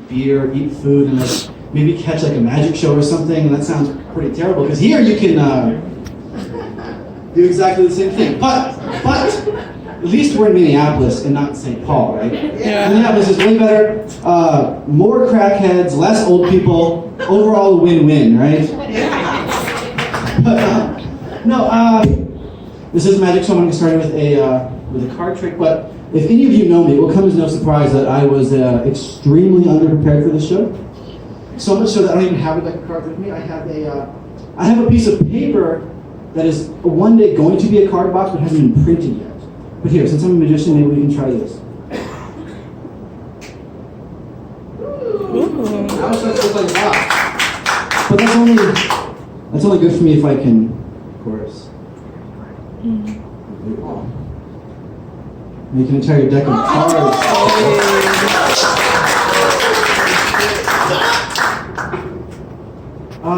beer, eat food, and like maybe catch like a magic show or something. And that sounds pretty terrible because here you can do exactly the same thing. But at least we're in Minneapolis and not St. Paul, right? Yeah. Minneapolis is way better. More crackheads, less old people. Overall, a win-win, right? But, this is a magic show. I'm going to start with a card trick. But if any of you know me, it will come as no surprise that I was extremely underprepared for this show. So much so that I don't even have a deck of cards with me. I have a piece of paper that is one day going to be a card box, but hasn't been printed yet. But here, since I'm a magician, maybe we can try this. That was supposed to look like a box. But that's only good for me if I can, of course, make an entire deck of cards.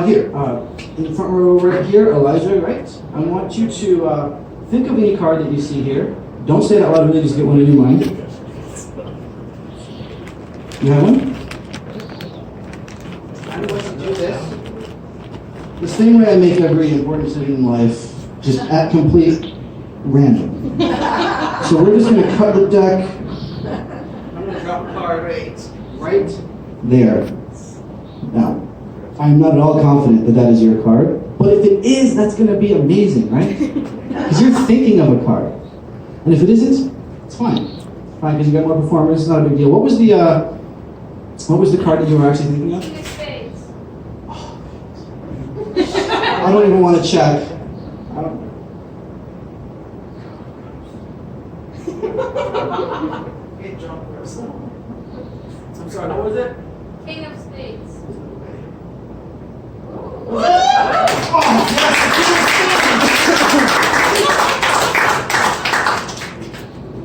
Here, in the front row right here, Elijah, right? I want you to think of any card that you see here. Don't say it out loud, really, just get one in your mind. You have one? I want to do this. The same way I make every important decision in life, just at complete random. So we're just going to cut the deck. I'm going to drop a card right there. Now, I'm not at all confident that that is your card, but if it is, that's going to be amazing, right? Because you're thinking of a card. And if it isn't, it's fine. It's fine, because you got more performers, it's not a big deal. What was the card that you were actually thinking of? King of Spades. I don't even want to check. I'm sorry, what was it? King of Spades.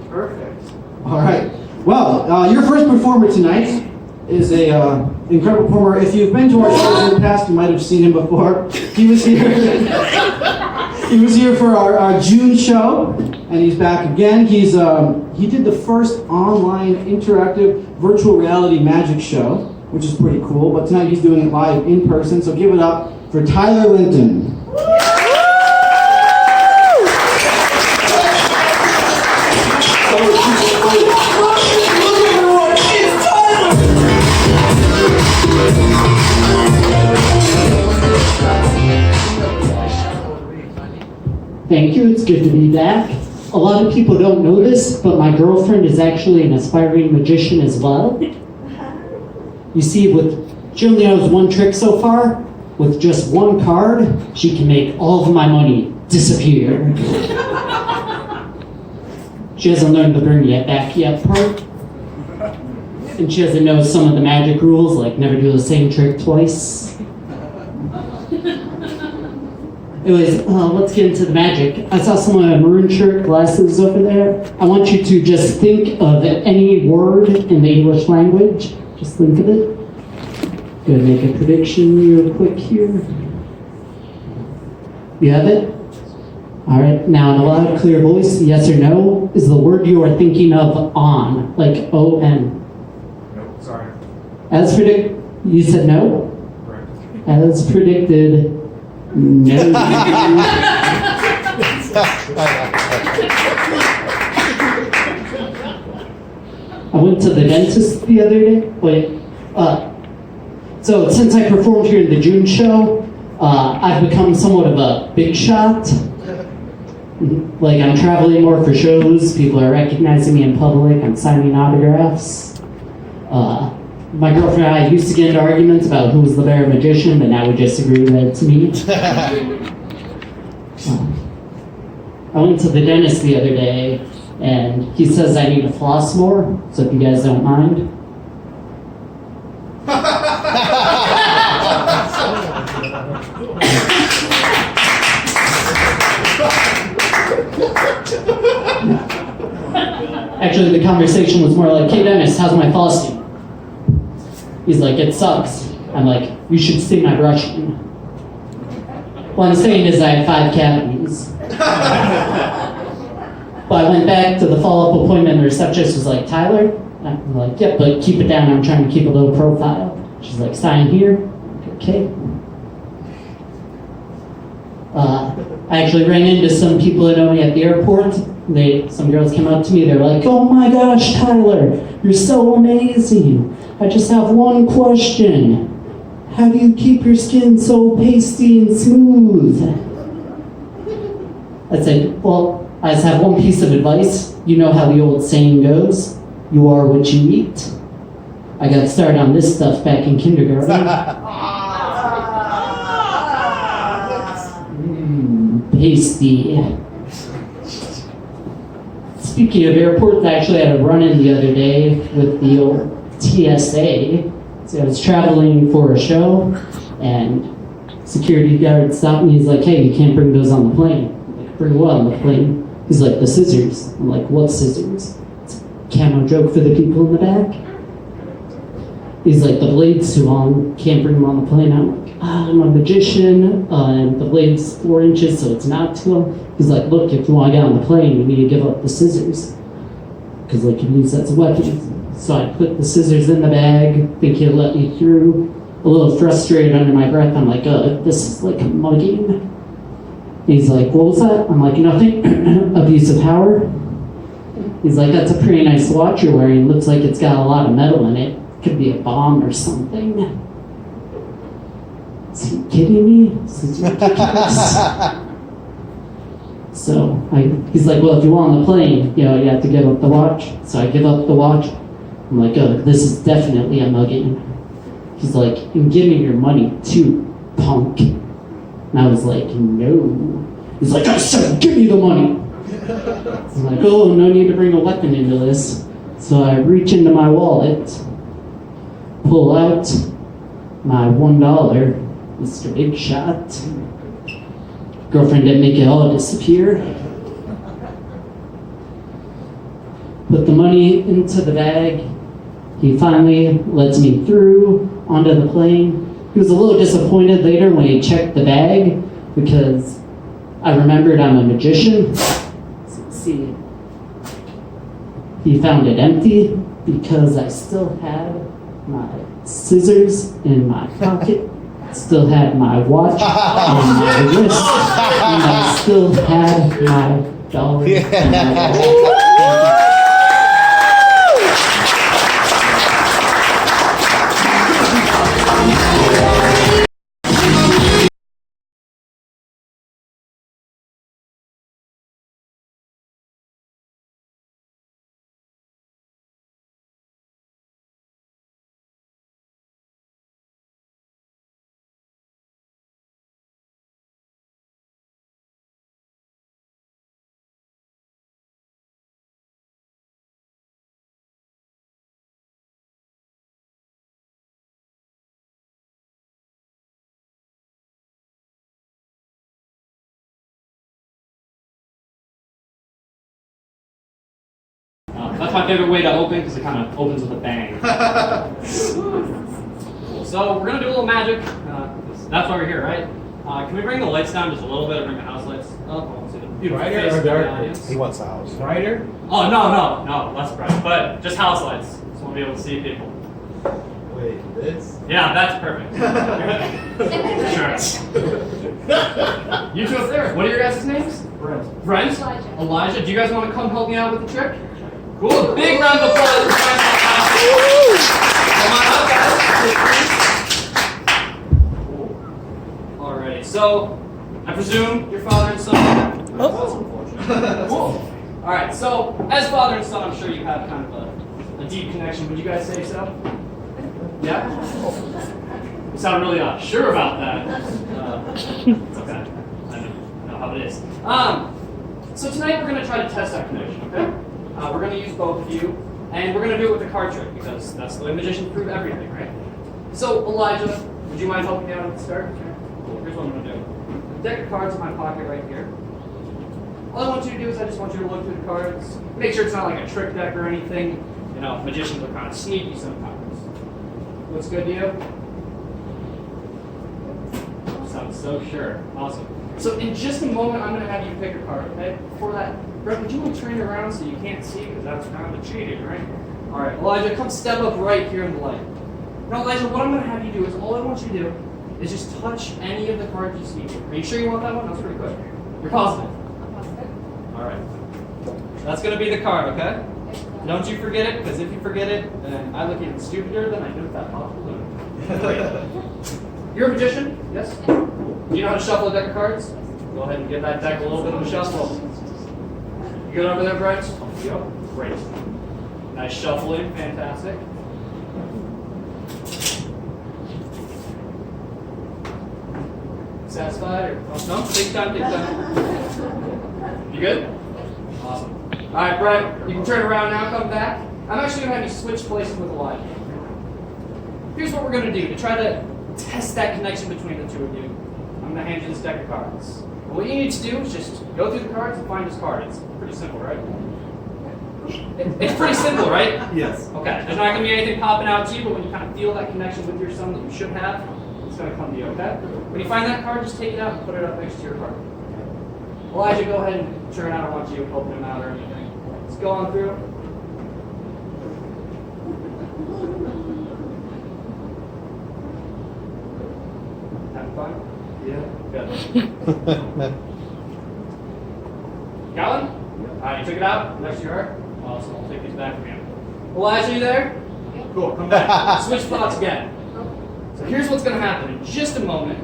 Perfect. All right. Well, your first performer tonight is a incredible performer. If you've been to our shows in the past, you might have seen him before. He was here. He was here for our June show, and he's back again. He did the first online interactive virtual reality magic show, which is pretty cool. But tonight he's doing it live in person. So give it up for Tyler Linton. Thank you, it's good to be back. A lot of people don't know this, but my girlfriend is actually an aspiring magician as well. You see, she only knows one trick so far. With just one card, she can make all of my money disappear. She hasn't learned the bring it back yet part. And she doesn't know some of the magic rules, like never do the same trick twice. Anyways, let's get into the magic. I saw someone in a maroon shirt, glasses over there. I want you to just think of any word in the English language. Just think of it. Gonna make a prediction real quick here. You have it? All right, now in a loud, clear voice, yes or no, is the word you are thinking of on, like O-N. No, sorry. As predicted, you said no? Correct. As predicted, no. I went to the dentist the other day. So since I performed here in the June show, I've become somewhat of a big shot. Like I'm traveling more for shows, people are recognizing me in public, I'm signing autographs. My girlfriend and I used to get into arguments about who was the better magician, but now we just agree that it's me. I went to the dentist the other day, and he says I need to floss more, so if you guys don't mind. Actually, the conversation was more like, hey Dennis, how's my flossing? He's like, it sucks. I'm like, you should see my brushing. What I'm saying is I had 5 cavities. But I went back to the follow-up appointment and the receptionist was like, Tyler, I'm like, yeah, but keep it down. I'm trying to keep a low profile. She's like, sign here. Okay. I actually ran into some people that know me at the airport. Some girls came up to me. They're like, "Oh my gosh, Tyler, you're so amazing. I just have one question. How do you keep your skin so pasty and smooth?" I said, well, I just have one piece of advice. You know how the old saying goes, you are what you eat. I got started on this stuff back in kindergarten. Pasty. Speaking of airports, I actually had a run-in the other day with the old TSA. So I was traveling for a show, and security guard stopped me. He's like, "Hey, you can't bring those on the plane." I'm like, "Bring what on the plane?" He's like, "The scissors." I'm like, "What scissors?" It's a camo joke for the people in the back. He's like, "The blade's too long, can't bring them on the plane." I'm like, "I'm a magician, and the blade's 4 inches, so it's not too long." He's like, "Look, if you want to get on the plane, you need to give up the scissors, because like you can use that as a weapon." So I put the scissors in the bag, think he'll let me through. A little frustrated under my breath, I'm like, this is like a mugging. He's like, "What was that?" I'm like, "Nothing." Abuse of power. He's like, "That's a pretty nice watch you're wearing. Looks like it's got a lot of metal in it. Could be a bomb or something." Is he kidding me? This is ridiculous. So he's like, "Well, if you want on the plane, you have to give up the watch." So I give up the watch. I'm like, this is definitely a mugging. He's like, "And give me your money too, punk." And I was like, "No." He's like, "I said, give me the money." I'm like, "Oh, no need to bring a weapon into this." So I reach into my wallet, pull out my $1, Mr. Big Shot. Girlfriend didn't make it all disappear. Put the money into the bag. He finally lets me through onto the plane. He was a little disappointed later when he checked the bag because I remembered I'm a magician. So see, he found it empty because I still had my scissors in my pocket, still had my watch on my wrist, and I still had my dollar in my wallet. That's my favorite way to open because it kind of opens with a bang. Cool. So we're gonna do a little magic. That's why we're here, right? Can we bring the lights down just a little bit or bring the house lights up? I want to see the beautiful Brighter face or of the darker? audience. He wants the house. Brighter? Oh, no, less bright. But just house lights, so we'll be able to see people. Wait, this? Yeah, that's perfect. Sure. You two up there, what are your guys' names? Brent. Brent? Elijah. Elijah, do you guys want to come help me out with the trick? Cool, big round of applause for Brent. Come on up, guys. Alrighty, so I presume your father and son. Cool. Alright, so as father and son, I'm sure you have kind of a deep connection. Would you guys say so? Yeah? You sound really sure about that. It's okay. I know how it is. So tonight we're going to try to test that connection, okay? We're going to use both of you, and we're going to do it with the card trick because that's the way magicians prove everything, right? So Elijah, would you mind helping me out at the start? Okay. Cool. Here's what I'm going to do. A deck of cards in my pocket right here. All I want you to do is I just want you to look through the cards. Make sure it's not like a trick deck or anything. You know, magicians are kind of sneaky sometimes. Looks good to you? Sounds so sure. Awesome. So in just a moment, I'm going to have you pick a card, okay? Before that, Brett, would you want to turn it around so you can't see? Because that's kind of cheating, right? All right, Elijah, come step up right here in the light. Now, Elijah, what I'm going to have you do is all I want you to do is just touch any of the cards you see. Are you sure you want that one? That's pretty quick. You're positive. All right. That's going to be the card, okay? Don't you forget it, because if you forget it, then I look even stupider than I do with that possible balloon. Great. You're a magician? Yes? Do you know how to shuffle a deck of cards? Go ahead and give that deck a little bit of a shuffle. You good over there, Brent? Yep. Great. Nice shuffling. Fantastic. Satisfied? Or, oh, no? Take time, take time. You good? Awesome. All right, Brent, you can turn around now, come back. I'm actually going to have you switch places with Elijah. Here's what we're going to do to try to test that connection between the two of you. I'm going to hand you this deck of cards. And what you need to do is just go through the cards and find his card. It's pretty simple, right? It's pretty simple, right? Yes. Okay, there's not going to be anything popping out to you, but when you kind of feel that connection with your son that you should have, it's going to come to you, okay? When you find that card, just take it out and put it up next to your card. Elijah, go ahead and turn. I don't want you helping him out or anything. Let's go on through. Having fun? Yeah. Good. Got one? All right, you took it out next to your heart? Awesome. I'll take these back from you. Elijah, you there? Cool. Come back. Switch spots again. So here's what's going to happen. In just a moment,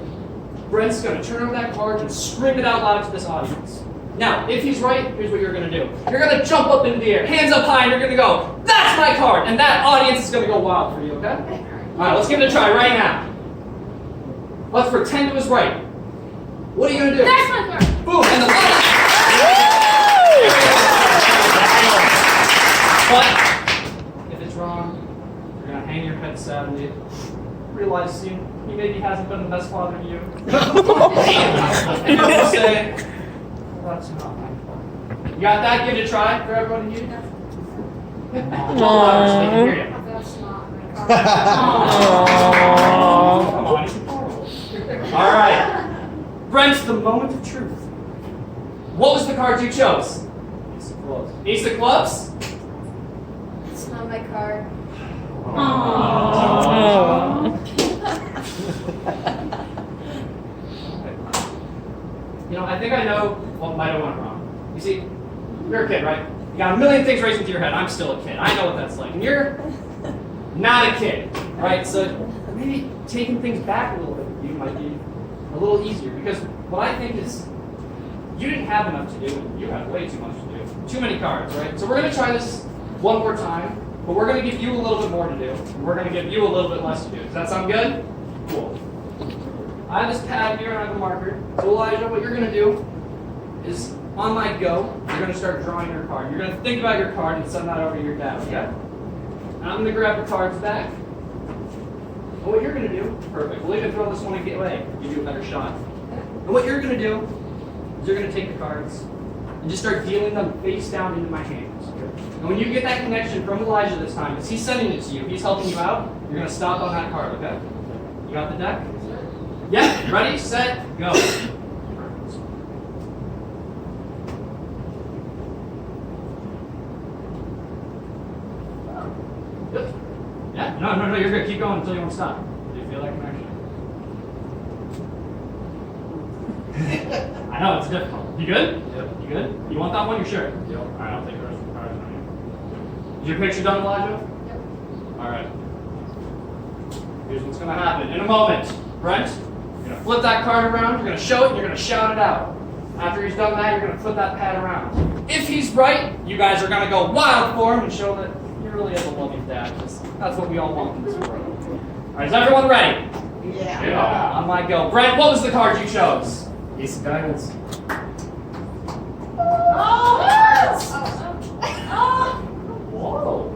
Brent's going to turn over that card and scream it out loud to this audience. Now, if he's right, here's what you're going to do. You're going to jump up into the air, hands up high, and you're going to go, "That's my card!" And that audience is going to go wild for you, okay? All right, let's give it a try right now. Let's pretend it was right. What are you going to do? That's my card. Boom, and the light. But if it's wrong, you're going to hang your head sadly. Realize he maybe hasn't been the best father to you. And you'll say, "That's not my fault." You got that? Give it a try for everyone to hear. Come on, so they can hear you. That's not my card. Come on. All right. Brent, the moment of truth. What was the card you chose? Ace of clubs. Ace of clubs? It's not my card. You know, I think I know what might have went wrong. You see, you're a kid, right? You got a million things racing through your head. I'm still a kid. I know what that's like. And you're not a kid, right? So maybe taking things back a little bit with you might be a little easier. Because what I think is, you didn't have enough to do. You had way too much to do. Too many cards, right? So we're going to try this one more time. But we're going to give you a little bit more to do. And we're going to give you a little bit less to do. Does that sound good? Cool. I have this pad here and I have a marker. So Elijah, what you're going to do is, on my go, you're going to start drawing your card. You're going to think about your card and send that over to your dad, okay? And I'm going to grab the cards back. And what you're going to do, perfect. We'll even throw this one away, give you a better shot. And what you're going to do is you're going to take the cards and just start dealing them face down into my hands. And when you get that connection from Elijah this time, as he's sending it to you, he's helping you out, you're going to stop on that card, okay? You got the deck? Yeah, ready, set, go. Good. Yeah, no, you're good. Keep going until you want to stop. Do you feel that connection? I know, it's difficult. You good? Yep. You good? You want that one? You sure? Yep. All right, I'll take the rest of the cards from you. Is your picture done, Elijah? Yep. All right. Here's what's going to happen. In a moment, Brent, you're going to flip that card around, you're going to show it, and you're going to shout it out. After he's done that, you're going to flip that pad around. If he's right, you guys are going to go wild for him and show that you really have a loving dad. That's what we all want in this world. All right, is everyone ready? Yeah. On my go. Brent, what was the card you chose? Ace of diamonds. Whoa.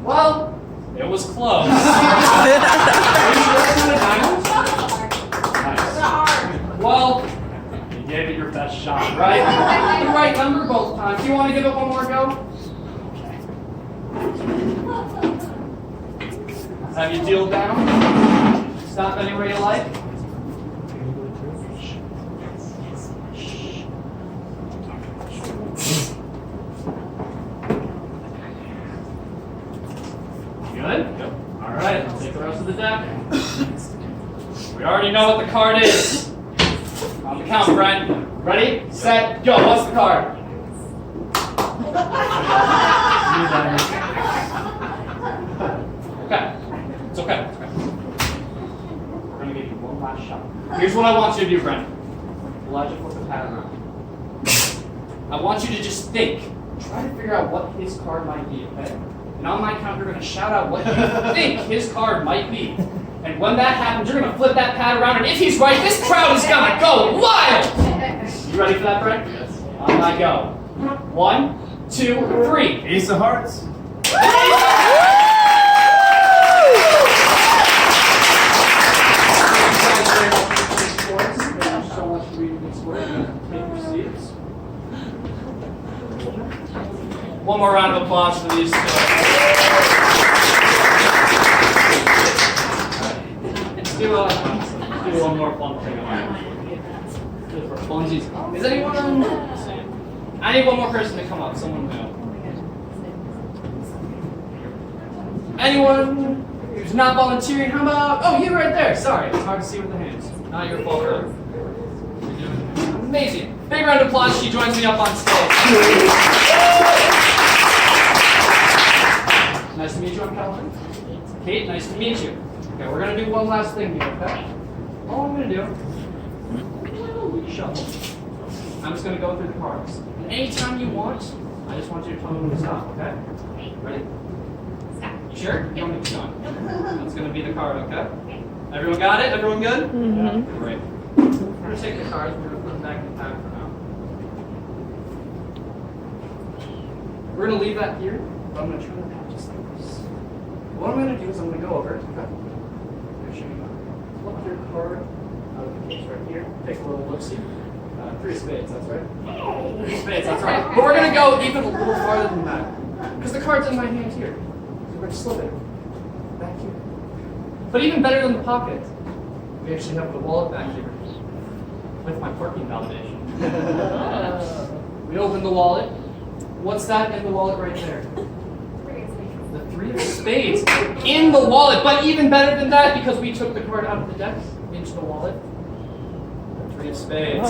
Well, it was close. Are you sure it's not a diamond? Nice. Well, you gave it your best shot, right? The right number both times. Do you want to give it one more go? Have you deal down? Stop anywhere you like. All right, I'll take the rest of the deck. We already know what the card is. On the count, Brent. Ready, set, go. What's the card? Okay. It's okay. It's okay. We're going to give you one last shot. Here's what I want you to do, Brent. Elijah, flip the pad around. I want you to just think. Try to figure out what his card might be, okay? And on my count, you're going to shout out what you think his card might be. And when that happens, you're going to flip that pad around, and if he's right, this crowd is going to go wild! You ready for that, Brent? Yes. On I go. 1, 2, 3. Ace of Hearts. One more round of applause for these two. Let's do one more fun thing. Good for funsies. Is anyone? I need one more person to come up. Someone new. Anyone who's not volunteering? How about? Oh, you right there. Sorry, it's hard to see with the hands. Not your fault, really. You're doing amazing. Big round of applause. She joins me up on stage. Nice to meet you, I'm Calvin. Kate, nice to meet you. Okay, we're going to do one last thing here, okay? All I'm going to do, shuffle. I'm just going to go through the cards. And anytime you want, I just want you to tell me when to stop, okay? Ready? Stop. You sure? You don't need to stop. That's going to be the card, okay? Everyone got it? Everyone good? Mm-hmm. Great. We're going to take the cards, we're going to put them back in the pack for now. We're going to leave that here, but I'm going to turn the pack just like this. What I'm going to do is I'm going to go over it, okay? I'm going to show you that. Flip your card out of the case right here. Take a little look-see. 3 of spades, that's right. 3 of spades, that's right. But we're going to go even a little farther than that. Because the card's in my hand here. So we're going to slip it back here. But even better than the pocket, we actually have the wallet back here with my parking validation. We open the wallet. What's that in the wallet right there? The 3 of spades in the wallet. But even better than that, because we took the card out of the deck into the wallet. 3 of spades.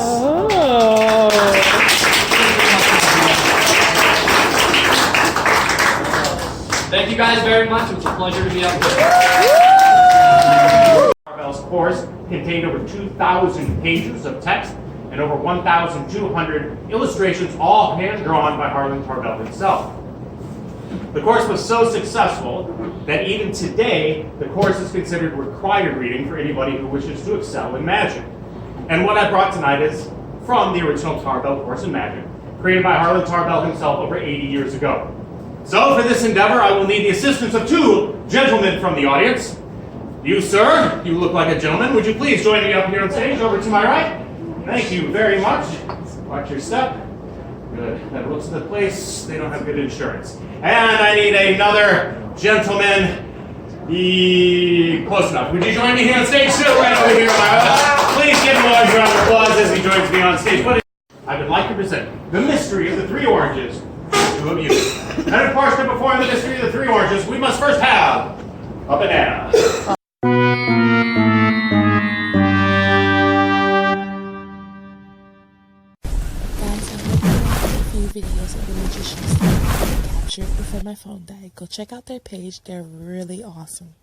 Thank you guys very much. It's a pleasure to be up here. Tarbell's course contained over 2,000 pages of text and over 1,200 illustrations, all hand-drawn by Harlan Tarbell himself. The course was so successful that even today, the course is considered required reading for anybody who wishes to excel in magic. And what I brought tonight is from the original Tarbell course in magic, created by Harlan Tarbell himself over 80 years ago. So for this endeavor, I will need the assistance of 2 gentlemen from the audience. You, sir, you look like a gentleman. Would you please join me up here on stage, over to my right? Thank you very much. Watch your step. Good. That looks of the place. They don't have good insurance. And I need another gentleman. Close enough. Would you join me here on stage? Sit right over here. Please give him a large round of applause as he joins me on stage. But I would like to present the mystery of the 3 oranges to 2 of you. And of course, to perform the mystery of the 3 oranges, we must first have a banana. Guys, I'm looking at a few videos of the magicians captured before my phone died. Go check out their page. They're really awesome.